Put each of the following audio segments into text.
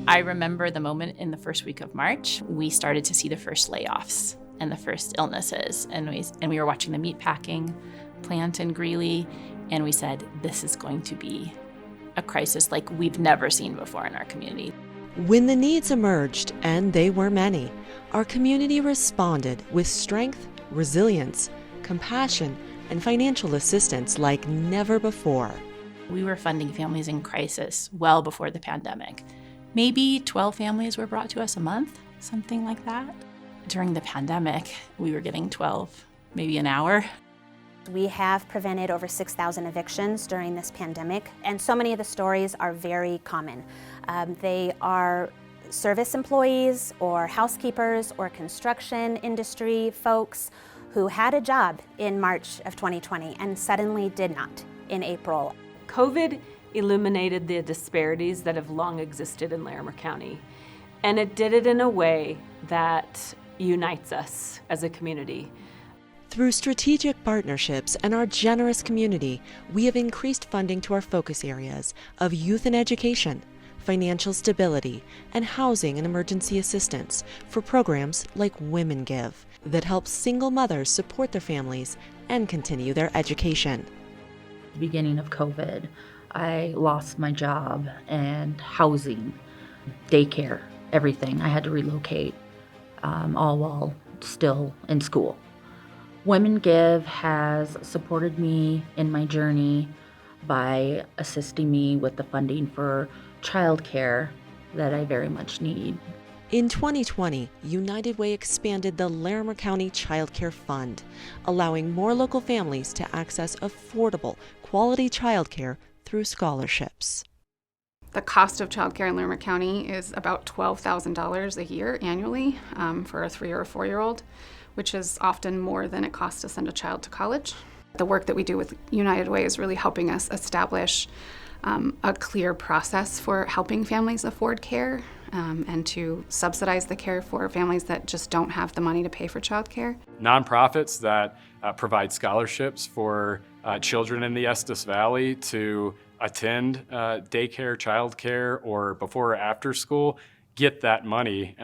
I remember the moment in the first week of March, we started to see the first layoffs and the first illnesses. And we were watching the meatpacking plant in Greeley, and we said, this is going to be a crisis like we've never seen before in our community. When the needs emerged, and they were many, our community responded with strength, resilience, compassion, and financial assistance like never before. We were funding families in crisis well before the pandemic. Maybe 12 families were brought to us a month, something like that. During the pandemic, we were getting 12, maybe an hour. We have prevented over 6,000 evictions during this pandemic, and so many of the stories are very common. They are service employees or housekeepers or construction industry folks who had a job in March of 2020 and suddenly did not in April. COVID illuminated the disparities that have long existed in Larimer County, and it did it in a way that unites us as a community. Through strategic partnerships and our generous community, we have increased funding to our focus areas of youth and education, financial stability, and housing and emergency assistance for programs like Women Give that help single mothers support their families and continue their education. Beginning of COVID, I lost my job and housing, daycare, everything. I had to relocate, all while still in school. Women Give has supported me in my journey by assisting me with the funding for childcare that I very much need. In 2020, United Way expanded the Larimer County Child Care Fund, allowing more local families to access affordable, quality childcare through scholarships. The cost of childcare in Larimer County is about $12,000 a year annually for a 3 or a 4-year-old, which is often more than it costs to send a child to college. The work that we do with United Way is really helping us establish a clear process for helping families afford care and to subsidize the care for families that just don't have the money to pay for childcare. Nonprofits that provide scholarships for children in the Estes Valley to attend daycare, childcare, or before or after school get that money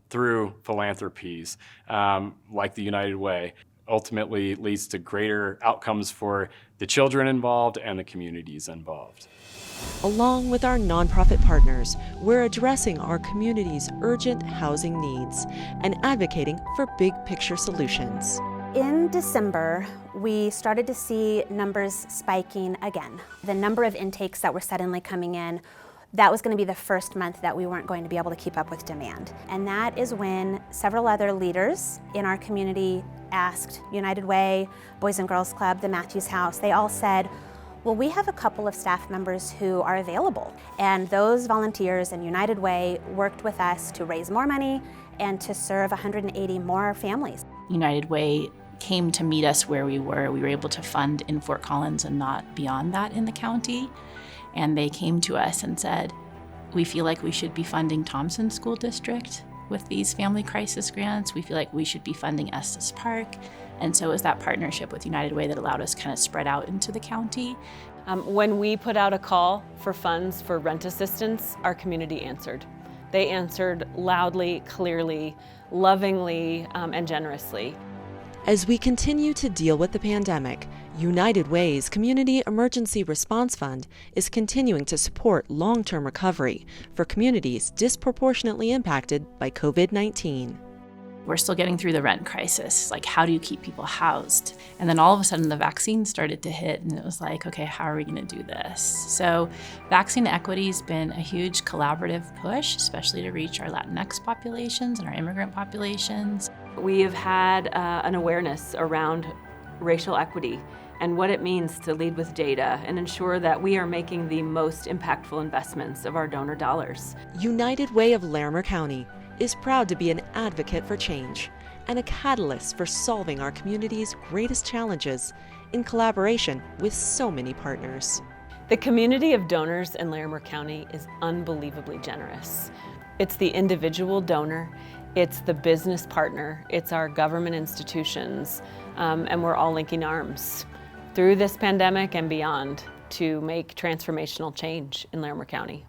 through philanthropies like the United Way. Ultimately leads to greater outcomes for the children involved and the communities involved. Along with our nonprofit partners, we're addressing our community's urgent housing needs and advocating for big picture solutions. In December, we started to see numbers spiking again. The number of intakes that were suddenly coming in, that was going to be the first month that we weren't going to be able to keep up with demand. And that is when several other leaders in our community asked United Way, Boys and Girls Club, the Matthews House, they all said, well, we have a couple of staff members who are available. And those volunteers and United Way worked with us to raise more money and to serve 180 more families. United Way came to meet us where we were. We were able to fund in Fort Collins and not beyond that in the county. And they came to us and said, we feel like we should be funding Thompson School District with these family crisis grants. We feel like we should be funding Estes Park. And so it was that partnership with United Way that allowed us kind of spread out into the county. When we put out a call for funds for rent assistance, our community answered. They answered loudly, clearly, lovingly, and generously. As we continue to deal with the pandemic, United Way's Community Emergency Response Fund is continuing to support long-term recovery for communities disproportionately impacted by COVID-19. We're still getting through the rent crisis. Like, how do you keep people housed? And then all of a sudden the vaccine started to hit, and it was like, okay, how are we going to do this? So vaccine equity has been a huge collaborative push, especially to reach our Latinx populations and our immigrant populations. We have had an awareness around racial equity and what it means to lead with data and ensure that we are making the most impactful investments of our donor dollars. United Way of Larimer County is proud to be an advocate for change and a catalyst for solving our community's greatest challenges in collaboration with so many partners. The community of donors in Larimer County is unbelievably generous. It's the individual donor, it's the business partner, it's our government institutions, and we're all linking arms through this pandemic and beyond to make transformational change in Larimer County.